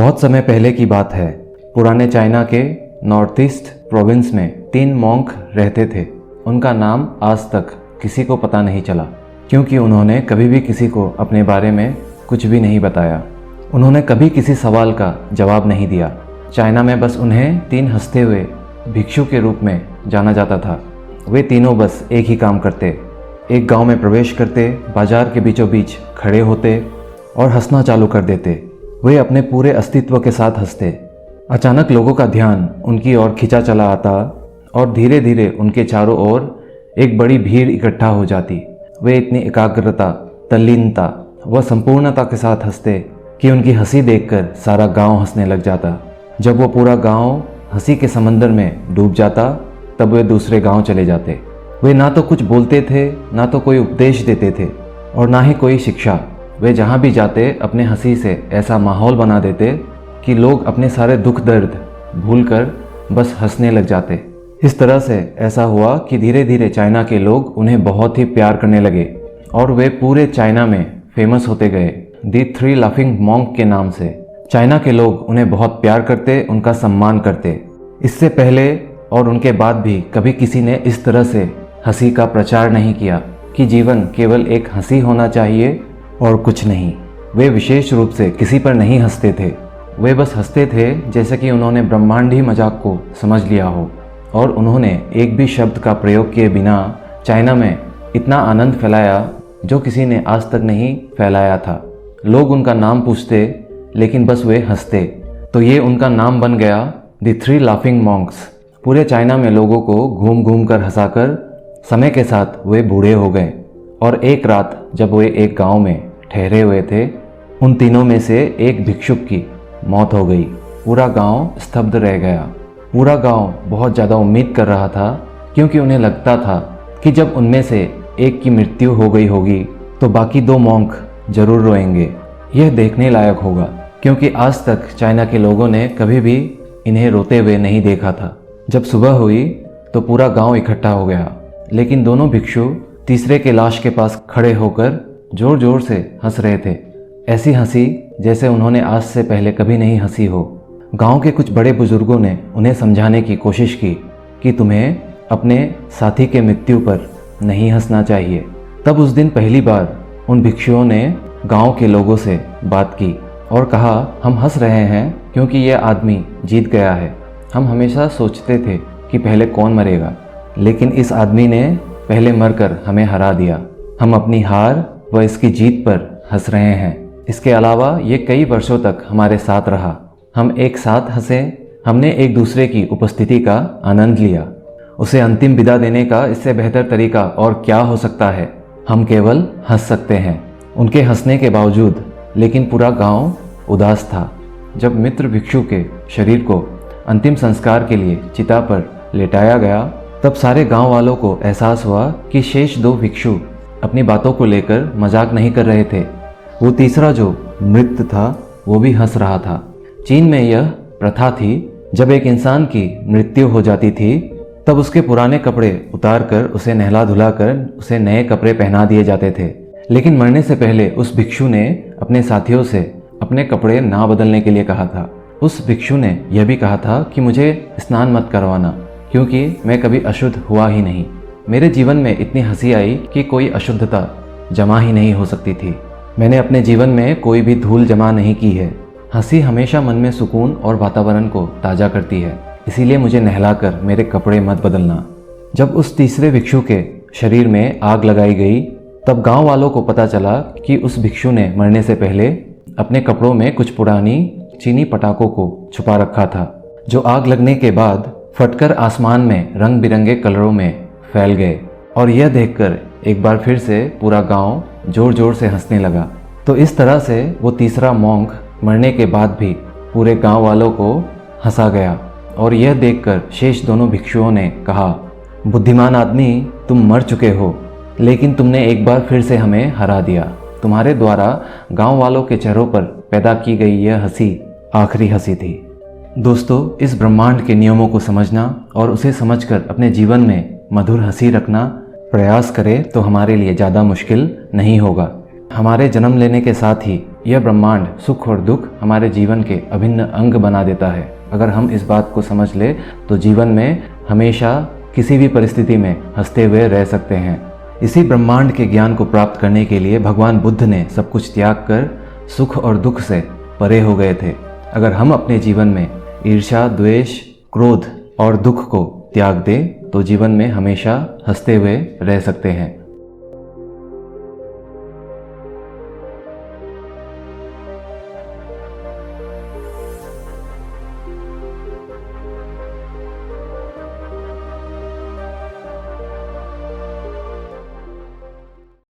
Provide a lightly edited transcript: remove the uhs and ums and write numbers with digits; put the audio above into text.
बहुत समय पहले की बात है। पुराने चाइना के नॉर्थ ईस्ट प्रोविंस में 3 मॉन्क रहते थे। उनका नाम आज तक किसी को पता नहीं चला, क्योंकि उन्होंने कभी भी किसी को अपने बारे में कुछ भी नहीं बताया। उन्होंने कभी किसी सवाल का जवाब नहीं दिया। चाइना में बस उन्हें 3 हंसते हुए भिक्षु के रूप में जाना जाता था। वे तीनों बस एक ही काम करते, एक गांव में प्रवेश करते, बाजार के बीचों बीच खड़े होते और हंसना चालू कर देते। वे अपने पूरे अस्तित्व के साथ हंसते। अचानक लोगों का ध्यान उनकी ओर खींचा चला आता और धीरे धीरे उनके चारों ओर एक बड़ी भीड़ इकट्ठा हो जाती। वे इतनी एकाग्रता, तल्लीनता व संपूर्णता के साथ हंसते कि उनकी हंसी देखकर सारा गांव हंसने लग जाता। जब वो पूरा गांव हंसी के समंदर में डूब जाता, तब वे दूसरे गांव चले जाते। वे ना तो कुछ बोलते थे, ना तो कोई उपदेश देते थे और ना ही कोई शिक्षा। वे जहाँ भी जाते अपने हंसी से ऐसा माहौल बना देते कि लोग अपने सारे दुख दर्द भूलकर बस हंसने लग जाते। इस तरह से ऐसा हुआ कि धीरे धीरे चाइना के लोग उन्हें बहुत ही प्यार करने लगे और वे पूरे चाइना में फेमस होते गए, दी 3 लाफिंग मॉन्क के नाम से। चाइना के लोग उन्हें बहुत प्यार करते, उनका सम्मान करते। इससे पहले और उनके बाद भी कभी किसी ने इस तरह से हंसी का प्रचार नहीं किया कि जीवन केवल एक हंसी होना चाहिए और कुछ नहीं। वे विशेष रूप से किसी पर नहीं हंसते थे। वे बस हंसते थे जैसे कि उन्होंने ब्रह्मांडी मजाक को समझ लिया हो, और उन्होंने एक भी शब्द का प्रयोग किए बिना चाइना में इतना आनंद फैलाया जो किसी ने आज तक नहीं फैलाया था। लोग उनका नाम पूछते, लेकिन बस वे हंसते, तो ये उनका नाम बन गया, द 3 लाफिंग मॉन्क्स। पूरे चाइना में लोगों को घूम घूम कर हंसाकर समय के साथ वे बूढ़े हो गए। और एक रात जब वे एक गांव में ठहरे हुए थे, उन तीनों में से एक भिक्षुक की मौत हो गई। पूरा गांव स्तब्ध रह गया। पूरा गांव बहुत ज़्यादा उम्मीद कर रहा था, क्योंकि उन्हें लगता था कि जब उनमें से एक की मृत्यु हो गई होगी तो बाकी 2 मॉन्क जरूर रोएंगे। यह देखने लायक होगा, क्योंकि आज तक चाइना के लोगों ने कभी भी इन्हें रोते हुए नहीं देखा था। जब सुबह हुई तो पूरा गांव इकट्ठा हो गया, लेकिन दोनों भिक्षु तीसरे के लाश के पास खड़े होकर जोर जोर से हंस रहे थे। ऐसी हंसी जैसे उन्होंने आज से पहले कभी नहीं हंसी हो। गांव के कुछ बड़े बुजुर्गों ने उन्हें समझाने की कोशिश की कि तुम्हें अपने साथी के मृत्यु पर नहीं हंसना चाहिए। तब उस दिन पहली बार उन भिक्षुओं ने गांव के लोगों से बात की और कहा, हम हंस रहे हैं क्योंकि यह आदमी जीत गया है। हम हमेशा सोचते थे कि पहले कौन मरेगा, लेकिन इस आदमी ने पहले मरकर हमें हरा दिया। हम अपनी हार व इसकी जीत पर हंस रहे हैं। इसके अलावा ये कई वर्षों तक हमारे साथ रहा। हम एक साथ हंसे, हमने एक दूसरे की उपस्थिति का आनंद लिया। उसे अंतिम विदा देने का इससे बेहतर तरीका और क्या हो सकता है। हम केवल हंस सकते हैं। उनके हंसने के बावजूद लेकिन पूरा गांव उदास था। जब मित्र भिक्षु के शरीर को अंतिम संस्कार के लिए चिता पर लेटाया गया, तब सारे गांव वालों को एहसास हुआ कि शेष 2 भिक्षु अपनी बातों को लेकर मजाक नहीं कर रहे थे। वो तीसरा जो मृत था वो भी हंस रहा था। चीन में यह प्रथा थी, जब एक इंसान की मृत्यु हो जाती थी तब उसके पुराने कपड़े उतार कर उसे नहला धुला कर उसे नए कपड़े पहना दिए जाते थे। लेकिन मरने से पहले उस भिक्षु ने अपने साथियों से अपने कपड़े ना बदलने के लिए कहा था। उस भिक्षु ने यह भी कहा था कि मुझे स्नान मत करवाना, क्योंकि मैं कभी अशुद्ध हुआ ही नहीं। मेरे जीवन में इतनी हंसी आई कि कोई अशुद्धता जमा ही नहीं हो सकती थी। मैंने अपने जीवन में कोई भी धूल जमा नहीं की है। हंसी हमेशा मन में सुकून और वातावरण को ताज़ा करती है, इसीलिए मुझे नहलाकर मेरे कपड़े मत बदलना। जब उस तीसरे भिक्षु के शरीर में आग लगाई गई, तब गांव वालों को पता चला कि उस भिक्षु ने मरने से पहले अपने कपड़ों में कुछ पुरानी चीनी पटाखों को छुपा रखा था, जो आग लगने के बाद फटकर आसमान में रंग बिरंगे कलरों में फैल गए। और यह देखकर एक बार फिर से पूरा गांव जोर जोर से हंसने लगा। तो इस तरह से वो तीसरा मॉन्क मरने के बाद भी पूरे गांव वालों को हंसा गया। और यह देखकर शेष दोनों भिक्षुओं ने कहा, बुद्धिमान आदमी, तुम मर चुके हो, लेकिन तुमने एक बार फिर से हमें हरा दिया। तुम्हारे द्वारा गांव वालों के चेहरों पर पैदा की गई यह हंसी आखिरी हंसी थी। दोस्तों, इस ब्रह्मांड के नियमों को समझना और उसे समझकर अपने जीवन में मधुर हंसी रखना प्रयास करें तो हमारे लिए ज़्यादा मुश्किल नहीं होगा। हमारे जन्म लेने के साथ ही यह ब्रह्मांड सुख और दुख हमारे जीवन के अभिन्न अंग बना देता है। अगर हम इस बात को समझ ले तो जीवन में हमेशा किसी भी परिस्थिति में हंसते हुए रह सकते हैं। इसी ब्रह्मांड के ज्ञान को प्राप्त करने के लिए भगवान बुद्ध ने सब कुछ त्याग कर सुख और दुख से परे हो गए थे। अगर हम अपने जीवन में ईर्ष्या, द्वेष, क्रोध और दुख को त्याग दें तो जीवन में हमेशा हंसते हुए रह सकते हैं।